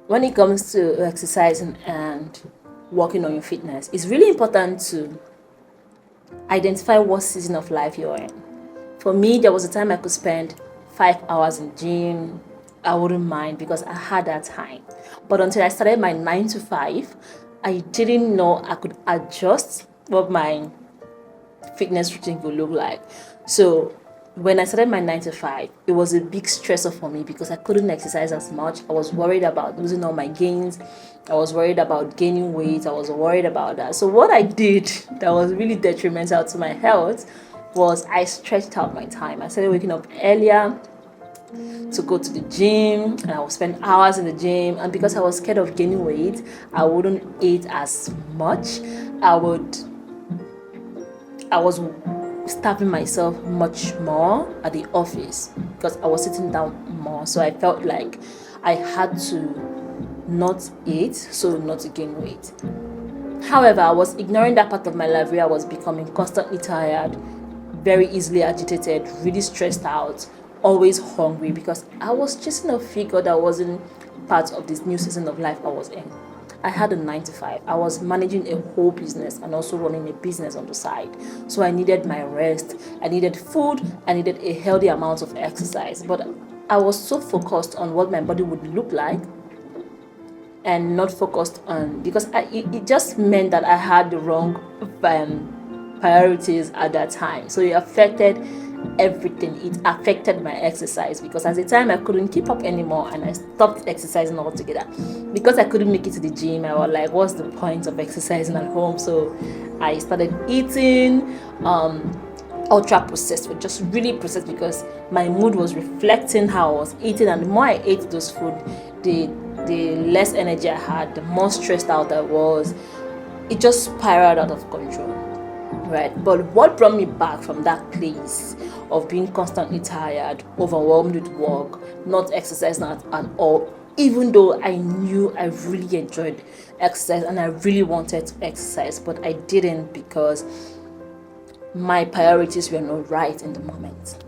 when it comes to exercising and working on your fitness, it's really important to identify what season of life you're in. For me, there was a time I could spend 5 hours in gym. I wouldn't mind because I had that time. But until I started my 9 to 5, I didn't know I could adjust what my fitness routine could look like. So when I started my 9 to 5, it was a big stressor for me because I couldn't exercise as much. I was worried about losing all my gains. I was worried about gaining weight. I was worried about that. So what I did that was really detrimental to my health was I stretched out my time. I started waking up earlier to go to the gym, and I would spend hours in the gym. And because I was scared of gaining weight, I wouldn't eat as much. I was starving myself much more at the office because I was sitting down more. So I felt like I had to not eat so not to gain weight. However, I was ignoring that part of my life where I was becoming constantly tired, very easily agitated, really stressed out, always hungry because I was chasing a figure that wasn't part of this new season of life I was in. I had a 9 to 5. I was managing a whole business and also running a business on the side. So I needed my rest, I needed food, I needed a healthy amount of exercise. But I was so focused on what my body would look like and not focused on because it just meant that I had the wrong priorities at that time. So it affected everything. It affected my exercise because at the time I couldn't keep up anymore and I stopped exercising altogether. Because I couldn't make it to the gym, I was like, what's the point of exercising at home? So I started eating ultra processed, or just really processed because my mood was reflecting how I was eating, and the more I ate those food, the less energy I had, the more stressed out I was. It just spiraled out of control. Right, but what brought me back from that place of being constantly tired, overwhelmed with work, not exercising at all, even though I knew I really enjoyed exercise and I really wanted to exercise, but I didn't because my priorities were not right in the moment.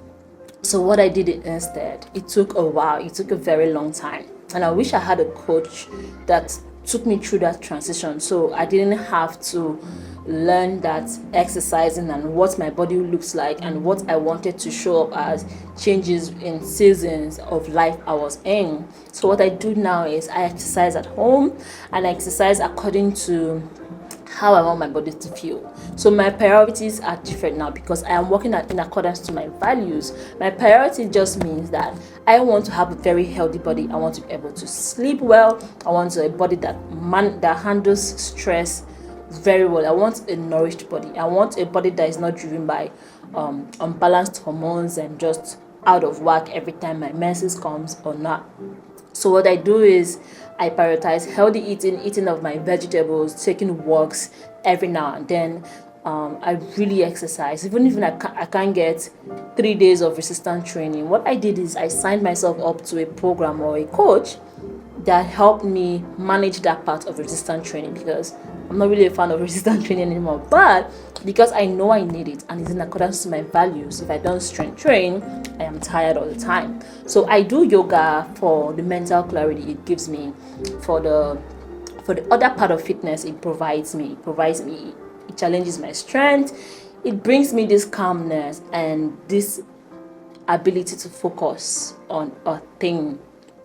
So what I did instead, it took a while, it took a very long time, and I wish I had a coach that took me through that transition so I didn't have to learn that exercising and what my body looks like and what I wanted to show up as changes in seasons of life I was in. So what I do now is I exercise at home and I exercise according to how I want my body to feel. So my priorities are different now because I am working in accordance to my values. My priority just means that I want to have a very healthy body. I want to be able to sleep well. I want a body that handles stress very well. I want a nourished body. I want a body that is not driven by unbalanced hormones and just out of whack every time my menses comes or not. So what I do is I prioritize healthy eating of my vegetables, taking walks every now and then. I really exercise, even if I can't get 3 days of resistance training. What I did is I signed myself up to a program or a coach that helped me manage that part of resistance training because I'm not really a fan of resistance training anymore. But because I know I need it and it's in accordance to my values, if I don't strength train, I am tired all the time. So I do yoga for the mental clarity it gives me. For the other part of fitness, it provides me. It challenges my strength. It brings me this calmness and this ability to focus on a thing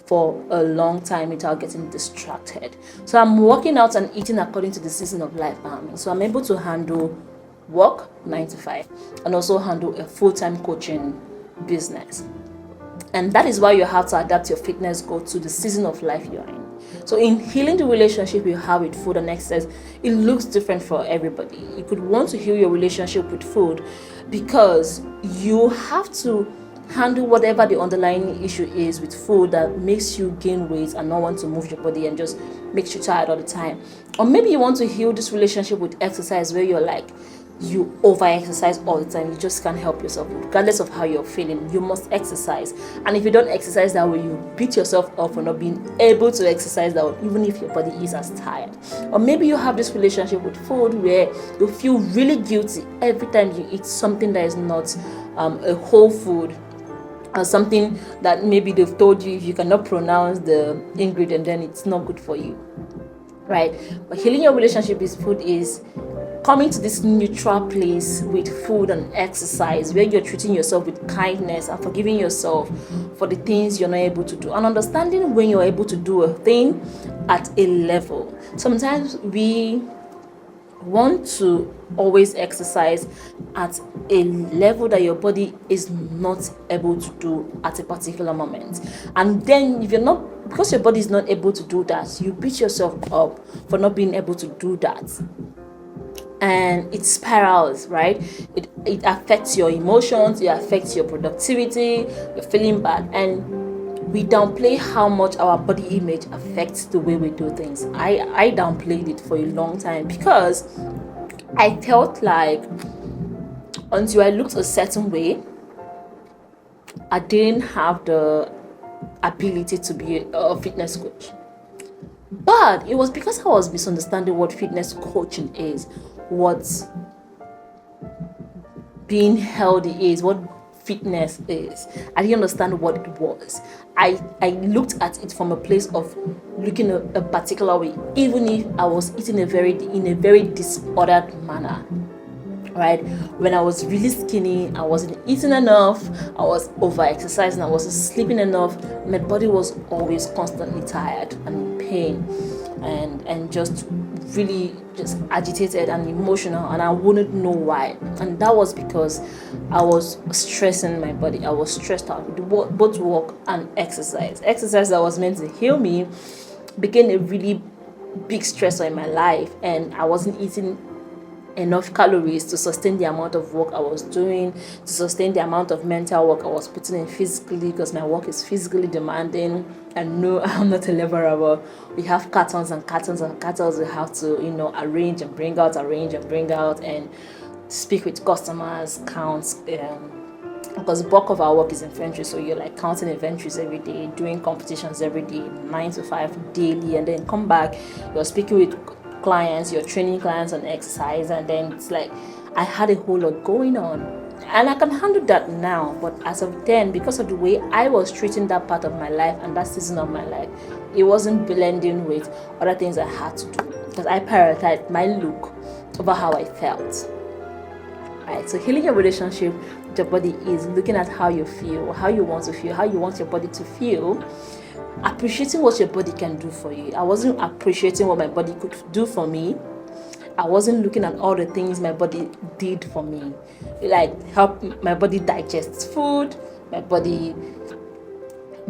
for a long time without getting distracted. So I'm working out and eating according to the season of life I'm in. So I'm able to handle work 9 to 5 and also handle a full-time coaching business. And that is why you have to adapt your fitness goal to the season of life you're in. So in healing the relationship you have with food and exercise, it looks different for everybody. You could want to heal your relationship with food because you have to handle whatever the underlying issue is with food that makes you gain weight and not want to move your body and just makes you tired all the time. Or maybe you want to heal this relationship with exercise where you're like, you over exercise all the time, you just can't help yourself regardless of how you're feeling. You must exercise, and if you don't exercise that way, you beat yourself up for not being able to exercise that way, even if your body is as tired. Or maybe you have this relationship with food where you feel really guilty every time you eat something that is not a whole food or something that maybe they've told you if you cannot pronounce the ingredient, then it's not good for you, right? But healing your relationship with food is coming to this neutral place with food and exercise, where you're treating yourself with kindness and forgiving yourself for the things you're not able to do, and understanding when you're able to do a thing at a level. Sometimes we want to always exercise at a level that your body is not able to do at a particular moment, and then if you're not, because your body is not able to do that, you beat yourself up for not being able to do that, and it spirals, right? It affects your emotions, it affects your productivity, you're feeling bad, and we downplay how much our body image affects the way we do things. I downplayed it for a long time because I felt like until I looked a certain way, I didn't have the ability to be a fitness coach. But it was because I was misunderstanding what fitness coaching is, what being healthy is, what fitness is. I didn't understand what it was. I looked at it from a place of looking a particular way, even if I was eating in a very disordered manner. Right? When I was really skinny, I wasn't eating enough, I was over exercising, I wasn't sleeping enough, my body was always constantly tired and in pain, and just really just agitated and emotional, and I wouldn't know why. And that was because I was stressing my body. I was stressed out with both work and exercise. Exercise that was meant to heal me became a really big stressor in my life, and I wasn't eating enough calories to sustain the amount of work I was doing, to sustain the amount of mental work I was putting in physically, because my work is physically demanding. And no, I'm not a laborer. We have cartons and cartons and cartons we have to, arrange and bring out, and speak with customers, count, because the bulk of our work is inventory, so you're like counting inventories every day, doing competitions every day, 9 to 5 daily, and then come back, you're speaking with clients, you're training clients on exercise, and then it's like I had a whole lot going on, and I can handle that now. But as of then, because of the way I was treating that part of my life and that season of my life, it wasn't blending with other things I had to do, because I prioritized my look over how I felt. Right? So healing your relationship with your body is looking at how you feel, how you want to feel, how you want your body to feel, appreciating what your body can do for you. I wasn't appreciating what my body could do for me. I wasn't looking at all the things my body did for me, like help my body digest food, my body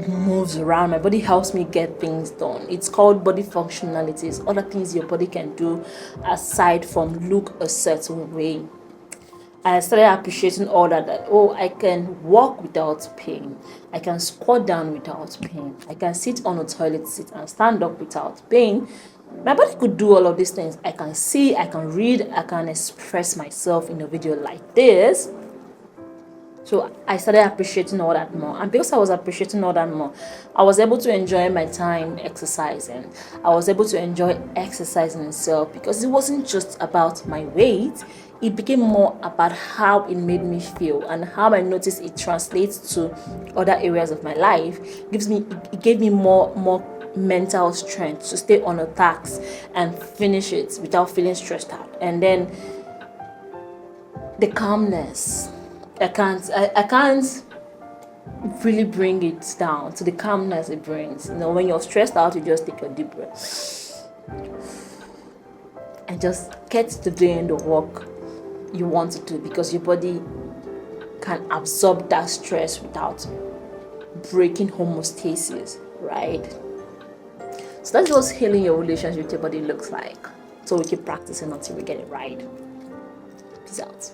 moves around, my body helps me get things done. It's called body functionalities, other things your body can do aside from look a certain way. I started appreciating all that, I can walk without pain, I can squat down without pain, I can sit on a toilet seat and stand up without pain. My body could do all of these things. I can see, I can read, I can express myself in a video like this. So I started appreciating all that more. And because I was appreciating all that more, I was able to enjoy my time exercising. I was able to enjoy exercising itself, because it wasn't just about my weight. It became more about how it made me feel, and how I noticed it translates to other areas of my life. It gave me more mental strength to stay on a task and finish it without feeling stressed out. And then the calmness, I can't really bring it down to the calmness it brings. When you're stressed out, you just take a deep breath and just get to doing the work you want to do, because your body can absorb that stress without breaking homeostasis, right? So that's what healing your relationship with your body looks like. So we keep practicing until we get it right. Peace out.